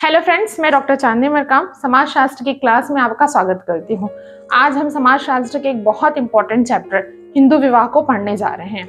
Hello friends, मैं doctor चांदनी मरकाम समाज शास्त्र की क्लास में आपका स्वागत करती हूँ। आज हम समाज शास्त्र के एक बहुत इंपॉर्टेंट चैप्टर हिंदू विवाह को पढ़ने जा रहे हैं।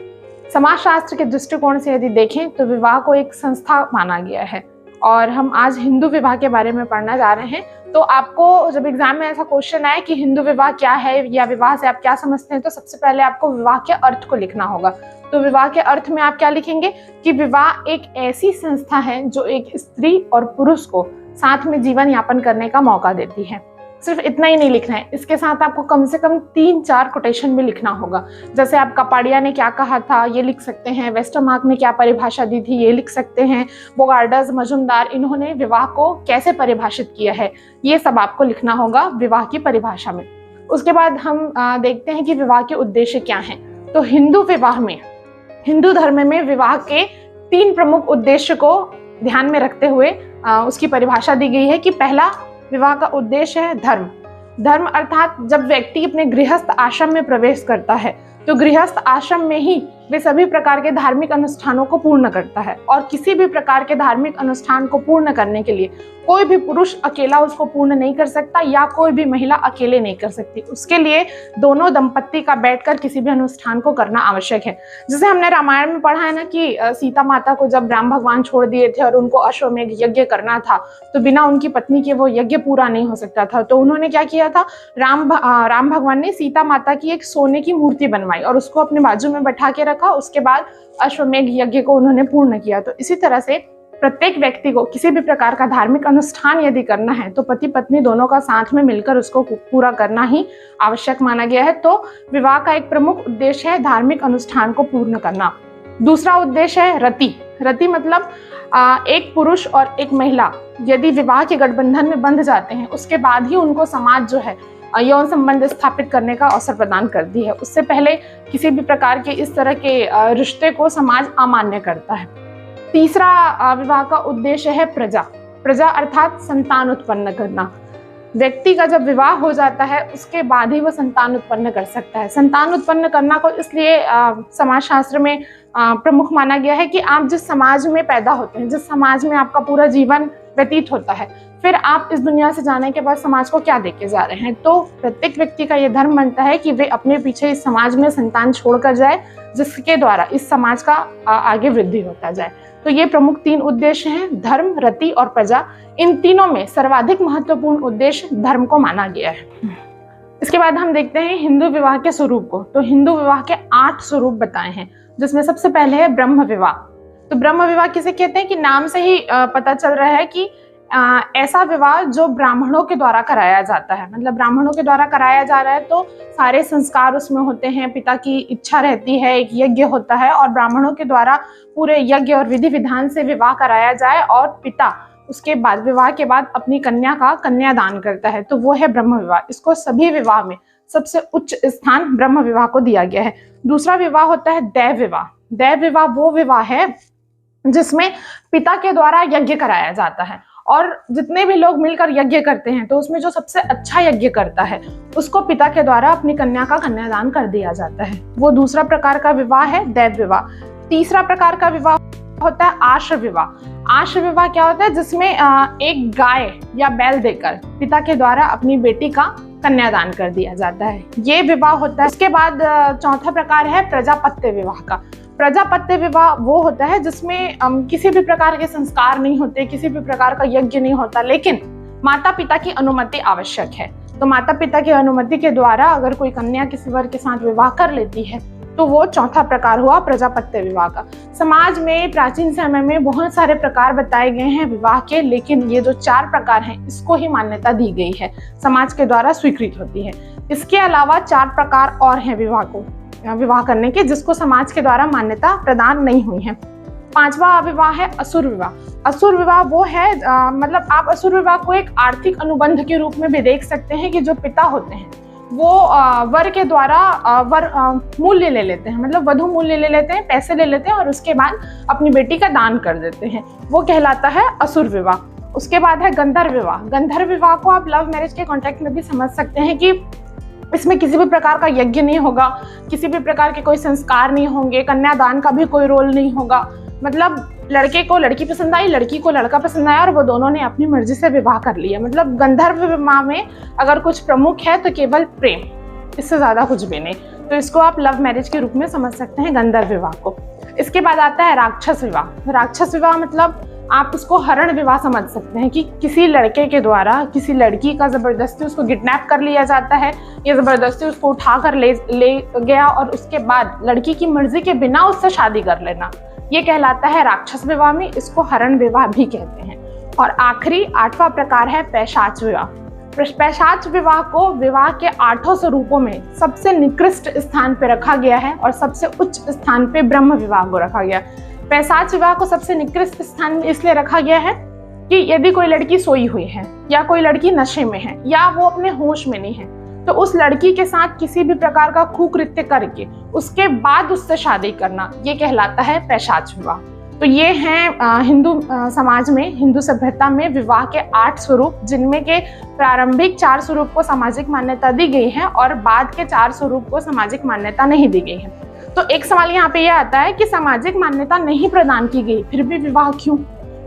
समाज शास्त्र के दृष्टिकोण से यदि देखें तो विवाह को एक संस्था माना गया है और हम आज हिंदू विवाह के बारे में पढ़ना जा रहे हैं। तो आपको जब एग्जाम में ऐसा क्वेश्चन आए कि हिंदू विवाह क्या है या विवाह से आप क्या समझते हैं, तो सबसे पहले आपको विवाह के अर्थ को लिखना होगा। तो विवाह के अर्थ में आप क्या लिखेंगे कि विवाह एक ऐसी संस्था है जो एक स्त्री और पुरुष को साथ में जीवन यापन करने का मौका देती है। सिर्फ इतना ही नहीं लिखना है, इसके साथ आपको कम से कम 3-4 कोटेशन भी लिखना होगा। जैसे आप कपाड़िया ने क्या कहा था ये लिख सकते हैं, वेस्टरमार्क ने क्या परिभाषा दी थी ये लिख सकते हैं, बोगार्डर्स, मजुमदार, इन्होंने विवाह को कैसे परिभाषित किया है, ये सब आपको लिखना होगा विवाह की परिभाषा में। उसके बाद हम देखते हैं कि विवाह के उद्देश्य क्या हैं। तो हिंदू विवाह में, हिंदू धर्म में विवाह के 3 प्रमुख उद्देश्य को ध्यान में रखते हुए उसकी परिभाषा दी गई है कि पहला विवाह का उद्देश्य है धर्म। धर्म अर्थात जब व्यक्ति अपने गृहस्थ आश्रम में प्रवेश करता है तो गृहस्थ आश्रम में ही वे सभी प्रकार के धार्मिक अनुष्ठानों को पूर्ण करता है, और किसी भी प्रकार के धार्मिक अनुष्ठान को पूर्ण करने के लिए कोई भी पुरुष अकेला उसको पूर्ण नहीं कर सकता या कोई भी महिला अकेले नहीं कर सकती। उसके लिए दोनों दंपत्ति का बैठकर किसी भी अनुष्ठान को करना आवश्यक है। जैसे हमने रामायण में पढ़ा है ना कि सीता माता को जब राम भगवान छोड़ दिए थे और उनको अश्वमेध यज्ञ करना था, तो बिना उनकी पत्नी के वो यज्ञ पूरा नहीं हो सकता था। तो उन्होंने क्या किया था, राम भगवान ने सीता माता की एक सोने की मूर्ति बनवाई और उसको अपने बाजू में बैठा के रखा। उसके बाद अश्वमेध यज्ञ को उन्होंने पूर्ण किया। तो इसी तरह से प्रत्येक व्यक्ति को किसी भी प्रकार का धार्मिक अनुष्ठान यदि करना है तो पति पत्नी दोनों का साथ में मिलकर उसको पूरा करना ही आवश्यक माना गया है। तो विवाह का एक प्रमुख उद्देश्य है धार्मिक अनुष्ठान को पूर्ण करना। दूसरा उद्देश्य है रति। रति मतलब एक पुरुष और एक महिला यदि विवाह के गठबंधन में बंध जाते हैं उसके बाद ही उनको समाज जो है यौन संबंध स्थापित करने का अवसर प्रदान करती है। उससे पहले किसी भी प्रकार के इस तरह के रिश्ते को समाज अमान्य करता है। तीसरा विवाह का उद्देश्य है प्रजा। प्रजा अर्थात संतान उत्पन्न करना। व्यक्ति का जब विवाह हो जाता है उसके बाद ही वो संतान उत्पन्न कर सकता है। संतान उत्पन्न करना को इसलिए समाजशास्त्र में प्रमुख माना गया है कि आप जिस समाज में पैदा होते हैं, जिस समाज में आपका पूरा जीवन व्यतीत होता है, फिर आप इस दुनिया से जाने के बाद समाज को क्या देके जा रहे हैं। तो प्रत्येक व्यक्ति का ये धर्म बनता है कि वे अपने पीछे इस समाज में संतान छोड़कर जाए, जिसके द्वारा इस समाज का आगे वृद्धि होता जाए। तो ये प्रमुख 3 उद्देश्य हैं, धर्म, रति और प्रजा। इन तीनों में सर्वाधिक महत्वपूर्ण उद्देश्य धर्म को माना गया है। इसके बाद हम देखते हैं हिंदू विवाह के स्वरूप को। तो हिंदू विवाह के 8 स्वरूप बताए हैं, जिसमें सबसे पहले है ब्रह्म विवाह। तो ब्रह्म विवाह किसे कहते हैं कि नाम से ही पता चल रहा है कि ऐसा विवाह जो ब्राह्मणों के द्वारा कराया जाता है। मतलब ब्राह्मणों के द्वारा कराया जा रहा है तो सारे संस्कार उसमें होते हैं, पिता की इच्छा रहती है, एक यज्ञ होता है और ब्राह्मणों के द्वारा पूरे यज्ञ और विधि विधान से विवाह कराया जाए और पिता उसके बाद विवाह के बाद अपनी कन्या का कन्यादान करता है, तो वो है ब्रह्म विवाह। इसको सभी विवाह में सबसे उच्च स्थान ब्रह्म विवाह को दिया गया है। दूसरा विवाह होता है दैव विवाह। दैव विवाह वो विवाह है जिसमें पिता के द्वारा यज्ञ कराया जाता है और जितने भी लोग मिलकर यज्ञ करते हैं तो उसमें जो सबसे अच्छा यज्ञ करता है उसको पिता के द्वारा अपनी कन्या का कन्यादान कर दिया जाता है। वो दूसरा प्रकार का विवाह है दैव विवाह। तीसरा प्रकार का विवाह होता है आश्रय विवाह। आश्रय विवाह क्या होता है, जिसमें एक गाय या बैल देकर पिता के द्वारा अपनी बेटी का कन्यादान कर दिया जाता है, ये विवाह होता है। उसके बाद चौथा प्रकार है प्रजापत्य विवाह का। प्रजापत्य विवाह वो होता है जिसमें किसी भी प्रकार के संस्कार नहीं होते, किसी भी प्रकार का यज्ञ नहीं होता, लेकिन माता पिता की अनुमति आवश्यक है। तो माता पिता की अनुमति के द्वारा अगर कोई कन्या किसी वर के साथ विवाह कर लेती है तो वो चौथा प्रकार हुआ प्रजापत्य विवाह का। समाज में प्राचीन समय में बहुत सारे प्रकार बताए गए हैं विवाह के, लेकिन ये जो 4 प्रकार हैं इसको ही मान्यता दी गई है, समाज के द्वारा स्वीकृत होती है। इसके अलावा 4 प्रकार और हैं विवाह करने के, जिसको समाज के द्वारा मान्यता प्रदान नहीं हुई है। 5वां विवाह है असुर विवाह। असुर विवाह वो है मतलब आप असुर विवाह को एक आर्थिक अनुबंध के रूप में भी देख सकते हैं कि जो पिता होते हैं वो वर के द्वारा मूल्य ले लेते हैं, मतलब वधु मूल्य ले लेते हैं, पैसे ले लेते हैं और उसके बाद अपनी बेटी का दान कर देते हैं, वो कहलाता है असुर विवाह। उसके बाद है गंधर्व विवाह। गंधर्व विवाह को आप लव मैरिज के कॉन्टेक्स्ट में भी समझ सकते हैं कि इसमें किसी भी प्रकार का यज्ञ नहीं होगा, किसी भी प्रकार के कोई संस्कार नहीं होंगे, कन्यादान का भी कोई रोल नहीं होगा। मतलब लड़के को लड़की पसंद आई, लड़की को लड़का पसंद आया और वो दोनों ने अपनी मर्जी से विवाह कर लिया। मतलब गंधर्व विवाह में अगर कुछ प्रमुख है तो केवल प्रेम, इससे ज्यादा कुछ भी नहीं। तो इसको आप लव मैरिज के रूप में समझ सकते हैं गंधर्व विवाह को। इसके बाद आता है राक्षस विवाह। राक्षस विवाह मतलब आप इसको हरण विवाह समझ सकते हैं कि किसी लड़के के द्वारा किसी लड़की का जबरदस्ती उसको किडनैप कर लिया जाता है या जबरदस्ती उसको उठाकर ले गया और उसके बाद लड़की की मर्जी के बिना उससे शादी कर लेना, ये कहलाता है राक्षस विवाह में। इसको हरण विवाह भी कहते हैं। और आखिरी 8वां प्रकार है पैशाच विवाह। पैशाच विवाह को विवाह के 8 स्वरूपों में सबसे निकृष्ट स्थान पे रखा गया है और सबसे उच्च स्थान पे ब्रह्म विवाह को रखा गया। पैशाच विवाह को सबसे निकृष्ट स्थान में इसलिए रखा गया है कि यदि कोई लड़की सोई हुई है या कोई लड़की नशे में है या वो अपने होश में नहीं है, तो उस लड़की के साथ किसी भी प्रकार का कुकृत्य करके उसके बाद उससे शादी करना, ये कहलाता है पैशाच विवाह। तो ये हैं हिंदू समाज में, हिंदू सभ्यता में विवाह के 8 स्वरूप, जिनमें के प्रारंभिक 4 स्वरूप को सामाजिक मान्यता दी गई है और बाद के 4 स्वरूप को सामाजिक मान्यता नहीं दी गई है। तो एक सवाल यहाँ पे यह आता है कि सामाजिक मान्यता नहीं प्रदान की गई, फिर भी विवाह क्यों?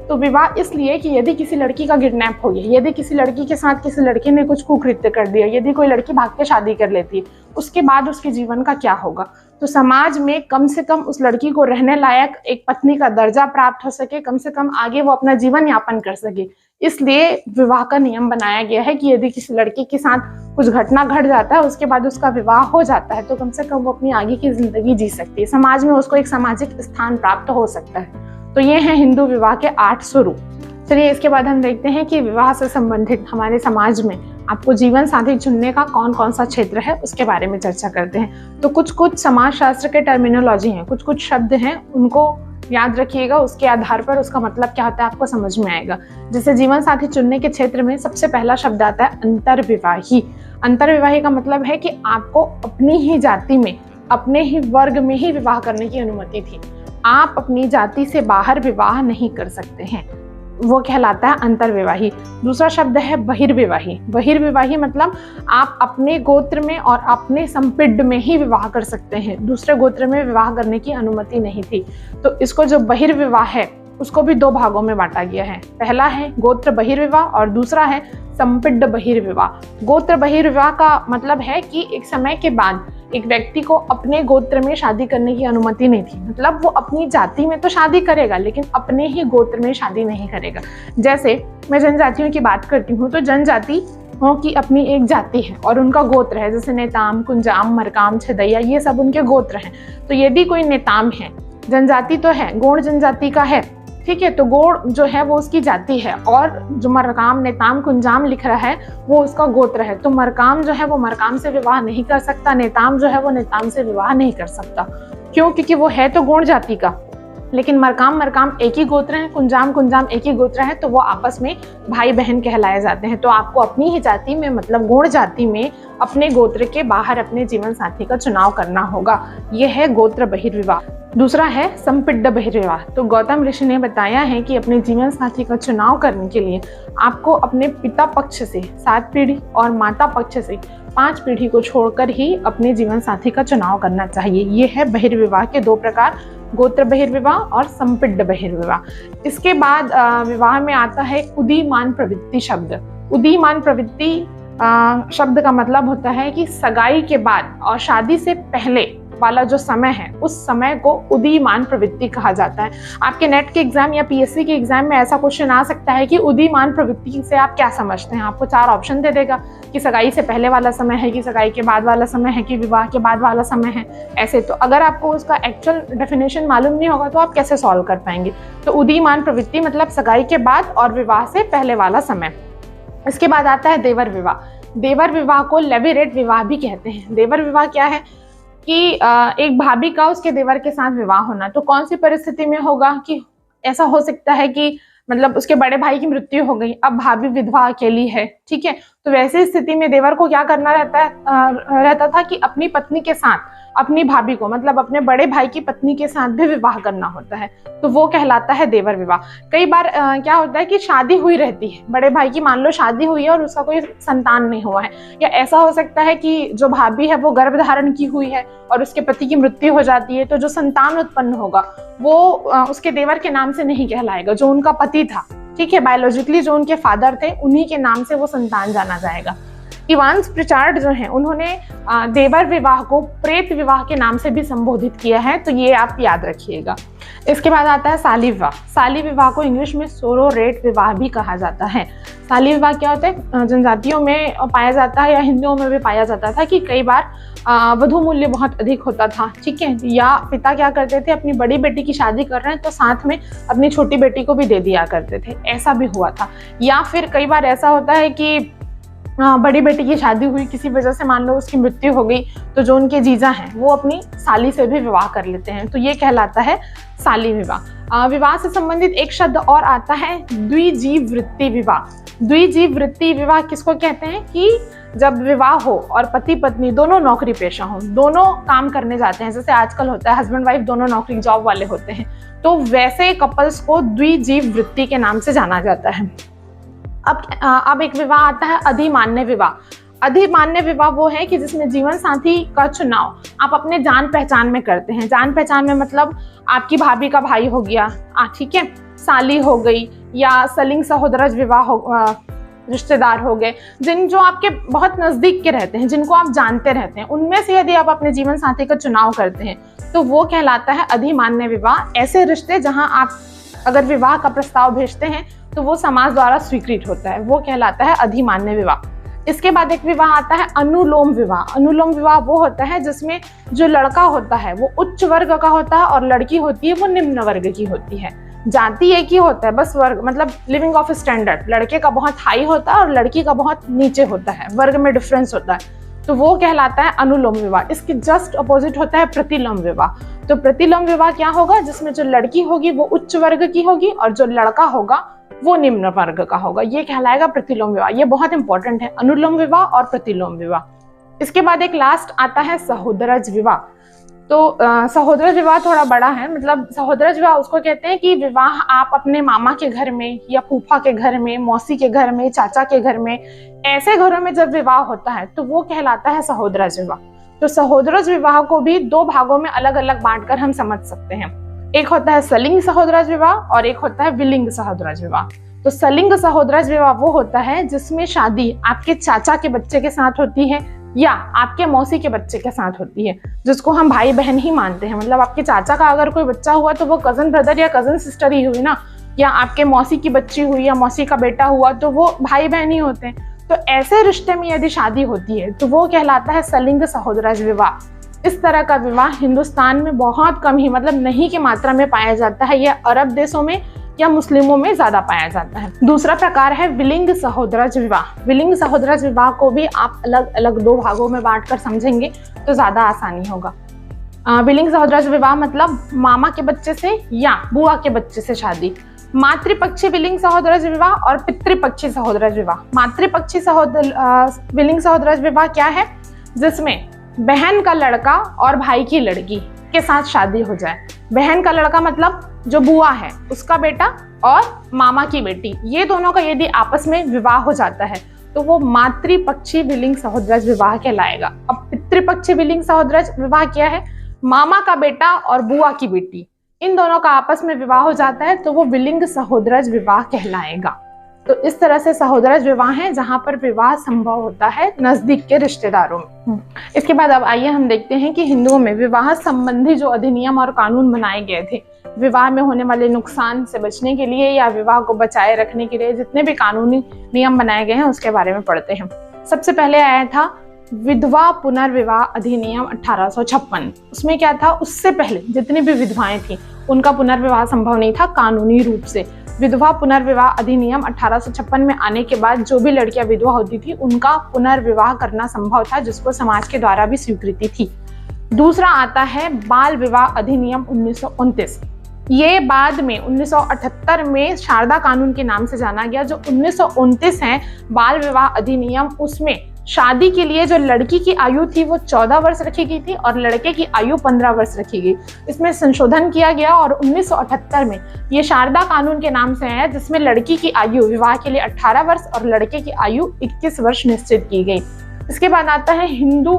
तो विवाह इसलिए कि यदि किसी लड़की का किडनैप हो गया, यदि किसी लड़की के साथ किसी लड़के ने कुछ कुकृत्य कर दिया, यदि कोई लड़की भाग के शादी कर लेती है, उसके बाद उसके जीवन का क्या होगा? तो समाज में कम से कम उस लड़की को रहने लायक एक पत्नी का दर्जा प्राप्त हो सके, कम से कम आगे वो अपना जीवन यापन कर सके, इसलिए विवाह का नियम बनाया गया है कि यदि किसी लड़की के साथ कुछ घटना घट जाता है, उसके बाद उसका विवाह हो जाता है, तो कम से कम वो अपनी आगे की जिंदगी जी सकती है, समाज में उसको एक सामाजिक स्थान प्राप्त हो सकता है। तो ये हैं हिंदू विवाह के 8 स्वरूप। चलिए इसके बाद हम देखते हैं कि विवाह से संबंधित हमारे समाज में आपको जीवन साथी चुनने का कौन कौन सा क्षेत्र है, उसके बारे में चर्चा करते हैं। तो कुछ समाज शास्त्र के टर्मिनोलॉजी हैं, कुछ शब्द हैं, उनको याद रखिएगा, उसके आधार पर उसका मतलब क्या होता है आपको समझ में आएगा। जैसे जीवन साथी चुनने के क्षेत्र में सबसे पहला शब्द आता है अंतर्विवाही। अंतर्विवाही का मतलब है कि आपको अपनी ही जाति में, अपने ही वर्ग में ही विवाह करने की अनुमति थी, आप अपनी जाति से बाहर विवाह नहीं कर सकते हैं, वो कहलाता है अंतर्विवाही। दूसरा शब्द है बहिर्विवाही। बहिर्विवाही मतलब आप अपने गोत्र में और अपने संपिंड में ही विवाह कर सकते हैं, दूसरे गोत्र में विवाह करने की अनुमति नहीं थी। तो इसको जो बहिर्विवाह है उसको भी 2 भागों में बांटा गया है। पहला है गोत्र बहिर्विवाह और दूसरा है संपिंड बहिर्विवाह। गोत्र बहिर्विवाह का मतलब है कि एक समय के बाद एक व्यक्ति को अपने गोत्र में शादी करने की अनुमति नहीं थी, मतलब वो अपनी जाति में तो शादी करेगा लेकिन अपने ही गोत्र में शादी नहीं करेगा। जैसे मैं जनजातियों की बात करती हूँ, तो जनजातियों की अपनी एक जाति है और उनका गोत्र है, जैसे नेताम, कुंजाम, मरकाम, छदैया, ये सब उनके गोत्र हैं। तो यदि कोई नेताम है, जनजाति तो है, गोंड जनजाति का है, ठीक है, तो गोंड जो है वो उसकी जाति है और जो मरकाम, नेताम, कुंजाम लिख रहा है वो उसका गोत्र है। तो मरकाम जो है वो मरकाम से विवाह नहीं कर सकता, नेताम जो है वो नेताम से विवाह नहीं कर सकता। क्यों? क्योंकि वो है तो गोंड जाति का, लेकिन मरकाम एक ही गोत्र है, कुंजाम एक ही गोत्र है, तो वो आपस में भाई बहन कहलाए जाते हैं। तो आपको अपनी ही जाति में, मतलब गोंड जाति में, अपने गोत्र के बाहर अपने जीवन साथी का चुनाव करना होगा। यह है गोत्र बहिर्विवाह। दूसरा है संपिंड बहिर्विवाह। तो गौतम ऋषि ने बताया है कि अपने जीवन साथी का चुनाव करने के लिए आपको अपने पिता पक्ष से 7 पीढ़ी और माता पक्ष से 5 पीढ़ी को छोड़कर ही अपने जीवन साथी का चुनाव करना चाहिए। ये है बहिर्विवाह के 2 प्रकार, गोत्र बहिर्विवाह और संपिंड बहिर्विवाह। इसके बाद विवाह में आता है उदीयमान प्रवृत्ति शब्द। उदीयमान प्रवृत्ति शब्द का मतलब होता है कि सगाई के बाद और शादी से पहले वाला जो समय है, उस समय को उदीयमान प्रवृत्ति कहा जाता है। आपके नेट के एग्जाम या पीएससी के एग्जाम में ऐसा क्वेश्चन आ सकता है कि उदीयमान प्रवृत्ति से आप क्या समझते हैं। आपको 4 ऑप्शन दे देगा कि सगाई से पहले वाला समय है, कि सगाई के बाद वाला समय है, कि विवाह के बाद वाला समय है, ऐसे। तो अगर आपको उसका एक्चुअल डेफिनेशन मालूम नहीं होगा तो आप कैसे सॉल्व कर पाएंगे। तो उदीयमान प्रवृत्ति मतलब सगाई के बाद और विवाह से पहले वाला समय। इसके बाद आता है देवर विवाह। देवर विवाह को लेवीरेट विवाह भी कहते हैं। देवर विवाह क्या है कि एक भाभी का उसके देवर के साथ विवाह होना। तो कौन सी परिस्थिति में होगा कि ऐसा हो सकता है कि मतलब उसके बड़े भाई की मृत्यु हो गई, अब भाभी विधवा अकेली है, ठीक है, तो वैसी स्थिति में देवर को क्या करना रहता था कि अपनी पत्नी के साथ अपनी भाभी को, मतलब अपने बड़े भाई की पत्नी के साथ भी विवाह करना होता है, तो वो कहलाता है देवर विवाह। कई बार क्या होता है कि शादी हुई रहती है, बड़े भाई की मान लो शादी हुई है और उसका कोई संतान नहीं हुआ है, या ऐसा हो सकता है कि जो भाभी है वो गर्भ धारण की हुई है और उसके पति की मृत्यु हो जाती है, तो जो संतान उत्पन्न होगा वो उसके देवर के नाम से नहीं कहलाएगा, जो उनका पति था, ठीक है, बायोलॉजिकली जो उनके फादर थे उन्हीं के नाम से वो संतान जाना जाएगा। इवांस प्रिचार्ड जो हैं उन्होंने देवर विवाह को प्रेत विवाह के नाम से भी संबोधित किया है, तो ये आप याद रखिएगा। इसके बाद आता है साली विवाह। साली विवाह को इंग्लिश में सोरोरेट विवाह भी कहा जाता है। साली विवाह क्या होता है, जनजातियों में पाया जाता है या हिंदुओं में भी पाया जाता था कि कई बार वधू मूल्य बहुत अधिक होता था, ठीक है, या पिता क्या करते थे, अपनी बड़ी बेटी की शादी कर रहे हैं तो साथ में अपनी छोटी बेटी को भी दे दिया करते थे, ऐसा भी हुआ था। या फिर कई बार ऐसा होता है कि बड़ी बेटी की शादी हुई, किसी वजह से मान लो उसकी मृत्यु हो गई, तो जो उनके जीजा हैं वो अपनी साली से भी विवाह कर लेते हैं, तो ये कहलाता है साली विवाह। विवाह से संबंधित एक शब्द और आता है द्विजीव वृत्ति विवाह। द्विजीव वृत्ति विवाह किसको कहते हैं कि जब विवाह हो और पति पत्नी दोनों नौकरी पेशा हो, दोनों काम करने जाते हैं, जैसे आजकल होता है हस्बैंड वाइफ दोनों नौकरी जॉब वाले होते हैं, तो वैसे कपल्स को द्विजीव वृत्ति के नाम से जाना जाता है। अब एक विवाह आता है अधिमान्य विवाह। अधिमान्य विवाह वो है कि जिसमें जीवन साथी का चुनाव आप अपने जान पहचान में करते हैं। जान पहचान में मतलब आपकी भाभी का भाई हो गया, ठीक है, साली हो गई, या सलिंग सहोदरज विवाह हो, रिश्तेदार हो गए, जो आपके बहुत नजदीक के रहते हैं, जिनको आप जानते रहते हैं, उनमें से यदि आप अपने जीवन साथी का चुनाव करते हैं तो वो कहलाता है अधिमान्य विवाह। ऐसे रिश्ते जहां आप अगर विवाह का प्रस्ताव भेजते हैं तो वो समाज द्वारा स्वीकृत होता है, वो कहलाता है अधिमान्य विवाह। इसके बाद एक विवाह आता है अनुलोम विवाह। अनुलोम विवाह वो होता है जिसमें जो लड़का होता है वो उच्च वर्ग का होता है और लड़की होती है वो निम्न वर्ग की होती है। जाति एक ही होता है, बस वर्ग मतलब लिविंग ऑफ स्टैंडर्ड लड़के का बहुत हाई होता है और लड़की का बहुत नीचे होता है, वर्ग में डिफरेंस होता है, तो वो कहलाता है अनुलोम विवाह। इसके जस्ट अपोजिट होता है प्रतिलोम विवाह। तो प्रतिलोम विवाह क्या होगा, जिसमें जो लड़की होगी वो उच्च वर्ग की होगी और जो लड़का होगा वो निम्न वर्ग का होगा, ये कहलाएगा प्रतिलोम विवाह। ये बहुत इंपॉर्टेंट है, अनुलोम विवाह और प्रतिलोम विवाह। इसके बाद एक लास्ट आता है सहोदरज विवाह। तो सहोदरज विवाह थोड़ा बड़ा है, मतलब सहोदरज विवाह उसको कहते हैं कि विवाह आप अपने मामा के घर में या फूफा के घर में, मौसी के घर में, चाचा के घर में, ऐसे घरों में जब विवाह होता है तो वो कहलाता है सहोदरज विवाह। तो सहोदरज विवाह को भी दो भागों में अलग अलग बांटकर हम समझ सकते हैं। एक होता है सलिंग सहोदरज विवाह और एक होता है विलिंग सहोदरज विवाह। तो सलिंग सहोदरज विवाह वो होता है जिसमें शादी आपके चाचा के बच्चे के साथ होती है या आपके मौसी के बच्चे के साथ होती है, जिसको हम भाई बहन ही मानते हैं। मतलब आपके चाचा का अगर कोई बच्चा हुआ तो वो कजन ब्रदर या कजन सिस्टर ही हुई ना, या आपके मौसी की बच्ची हुई या मौसी का बेटा हुआ तो वो भाई बहन ही होते हैं। तो ऐसे रिश्ते में यदि शादी होती है तो वो कहलाता है सलिंग सहोदरज विवाह। इस तरह का विवाह हिंदुस्तान में बहुत कम ही, मतलब नहीं की मात्रा में पाया जाता है। यह अरब देशों में या मुस्लिमों में ज्यादा पाया जाता है। दूसरा प्रकार है विलिंग सहोदरज विवाह। विलिंग सहोदरज विवाह को भी आप अलग अलग दो भागों में बांटकर समझेंगे तो ज्यादा आसानी होगा। विलिंग सहोदरज विवाह मतलब मामा के बच्चे से या बुआ के बच्चे से शादी। मातृपक्षी विलिंग सहोदरज विवाह और पितृपक्षी सहोदरज विवाह। मातृपक्षी विलिंग सहोदरज विवाह क्या है, जिसमें बहन का लड़का और भाई की लड़की के साथ शादी हो जाए। बहन का लड़का मतलब जो बुआ है उसका बेटा और मामा की बेटी, ये दोनों का यदि आपस में विवाह हो जाता है तो वो मातृपक्षी विलिंग सहोदरज विवाह कहलाएगा। अब पितृपक्षी विलिंग सहोदरज विवाह क्या है, मामा का बेटा और बुआ की बेटी, इन दोनों का आपस में विवाह हो जाता है तो वो विलिंग सहोदरज विवाह कहलाएगा। तो इस तरह से सहोदरज विवाह है जहां पर विवाह संभव होता है नजदीक के रिश्तेदारों में। इसके बाद अब आइए हम देखते हैं कि हिंदुओं में विवाह संबंधी जो अधिनियम और कानून बनाए गए थे, विवाह में होने वाले नुकसान से बचने के लिए या विवाह को बचाए रखने के लिए जितने भी कानूनी नियम बनाए गए हैं उसके बारे में पढ़ते हैं। सबसे पहले आया था विधवा पुनर्विवाह अधिनियम 1856। उसमें क्या था, उससे पहले जितनी भी विधवाएं थी उनका पुनर्विवाह संभव नहीं था कानूनी रूप से। विधवा पुनर्विवाह अधिनियम 1856 में आने के बाद जो भी लड़कियां विधवा होती थी उनका पुनर्विवाह करना संभव था, जिसको समाज के द्वारा भी स्वीकृति थी। दूसरा आता है बाल विवाह अधिनियम 1929। ये बाद में 1978 में शारदा कानून के नाम से जाना गया। जो 1929 है बाल विवाह अधिनियम, उसमें शादी के लिए जो लड़की की आयु थी वो 14 वर्ष रखी गई थी और लड़के की आयु 15 वर्ष रखी गई। इसमें संशोधन किया गया और 1978 में ये शारदा कानून के नाम से है, जिसमें लड़की की आयु विवाह के लिए 18 वर्ष और लड़के की आयु 21 वर्ष निश्चित की गई। इसके बाद आता है हिंदू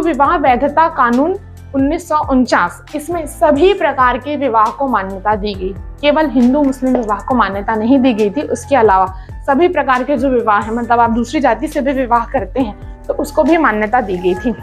विवाह वैधता कानून 1949। इसमें सभी प्रकार के विवाह को मान्यता दी गई, केवल हिंदू मुस्लिम विवाह को मान्यता नहीं दी गई थी। उसके अलावा सभी प्रकार के जो विवाह है, मतलब आप दूसरी जाति से भी विवाह करते हैं तो उसको भी मान्यता दी गई थी।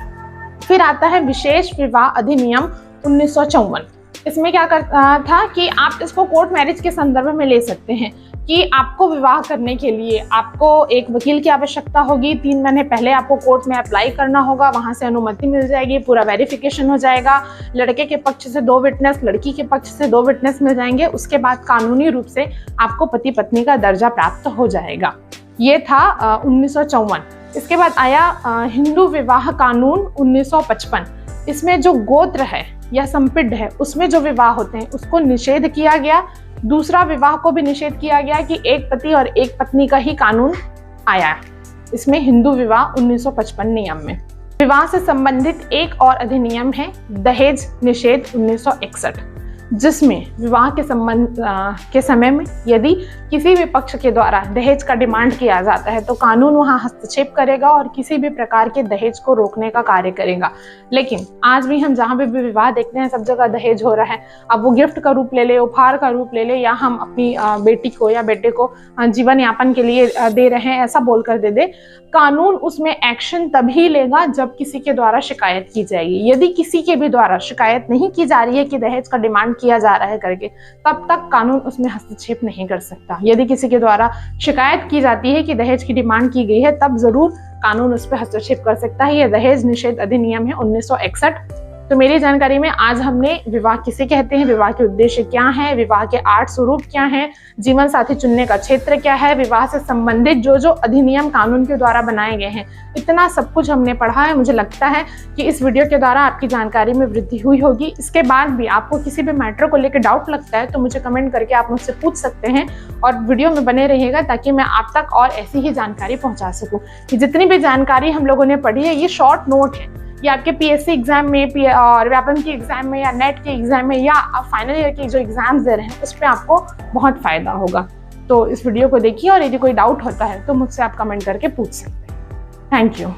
फिर आता है विशेष विवाह अधिनियम 1954। इसमें क्या करता था कि आप इसको कोर्ट मैरिज के संदर्भ में ले सकते हैं कि आपको विवाह करने के लिए आपको एक वकील की आवश्यकता होगी। 3 महीने पहले आपको कोर्ट में अप्लाई करना होगा, वहां से अनुमति मिल जाएगी, पूरा वेरिफिकेशन हो जाएगा, लड़के के पक्ष से 2 विटनेस, लड़की के पक्ष से 2 विटनेस मिल जाएंगे। उसके बाद कानूनी रूप से आपको पति पत्नी का दर्जा प्राप्त हो जाएगा। ये था 1954। इसके बाद आया हिंदू विवाह कानून 1955। इसमें जो गोत्र है या संपिड है उसमें जो विवाह होते हैं उसको निषेध किया गया। दूसरा विवाह को भी निषेध किया गया कि एक पति और एक पत्नी का ही कानून आया इसमें हिंदू विवाह 1955 नियम में। विवाह से संबंधित एक और अधिनियम है दहेज निषेध 1961, जिसमें विवाह के संबंध के समय में यदि किसी भी पक्ष के द्वारा दहेज का डिमांड किया जाता है तो कानून वहां हस्तक्षेप करेगा और किसी भी प्रकार के दहेज को रोकने का कार्य करेगा। लेकिन आज भी हम जहां भी विवाह देखते हैं सब जगह दहेज हो रहा है। अब वो गिफ्ट का रूप ले ले, उपहार का रूप ले ले, या हम अपनी बेटी को या बेटे को जीवन यापन के लिए दे रहे हैं ऐसा बोलकर दे दे। कानून उसमें एक्शन तभी लेगा जब किसी के द्वारा शिकायत की जाएगी। यदि किसी के भी द्वारा शिकायत नहीं की जा रही है कि दहेज का डिमांड किया जा रहा है करके, तब तक कानून उसमें हस्तक्षेप नहीं कर सकता। यदि किसी के द्वारा शिकायत की जाती है कि दहेज की डिमांड की गई है, तब जरूर कानून उस पर हस्तक्षेप कर सकता है। यह दहेज निषेध अधिनियम है 1961। तो मेरी जानकारी में आज हमने विवाह किसे कहते हैं, विवाह के उद्देश्य क्या है, विवाह के 8 स्वरूप क्या हैं, जीवन साथी चुनने का क्षेत्र क्या है, विवाह से संबंधित जो जो अधिनियम कानून के द्वारा बनाए गए हैं, इतना सब कुछ हमने पढ़ा है। मुझे लगता है कि इस वीडियो के द्वारा आपकी जानकारी में वृद्धि हुई होगी। इसके बाद भी आपको किसी भी मैटर को लेकर डाउट लगता है तो मुझे कमेंट करके आप मुझसे पूछ सकते हैं और वीडियो में बने रहिएगा ताकि मैं आप तक और ऐसी ही जानकारी पहुंचा सकूं। कि जितनी भी जानकारी हम लोगों ने पढ़ी है ये शॉर्ट नोट है, ये आपके पीएससी एग्जाम में और व्यापम के एग्जाम में या नेट के एग्जाम में या फाइनल ईयर के जो एग्जाम्स दे रहे हैं उस पर आपको बहुत फायदा होगा। तो इस वीडियो को देखिए और यदि कोई डाउट होता है तो मुझसे आप कमेंट करके पूछ सकते हैं। Thank you.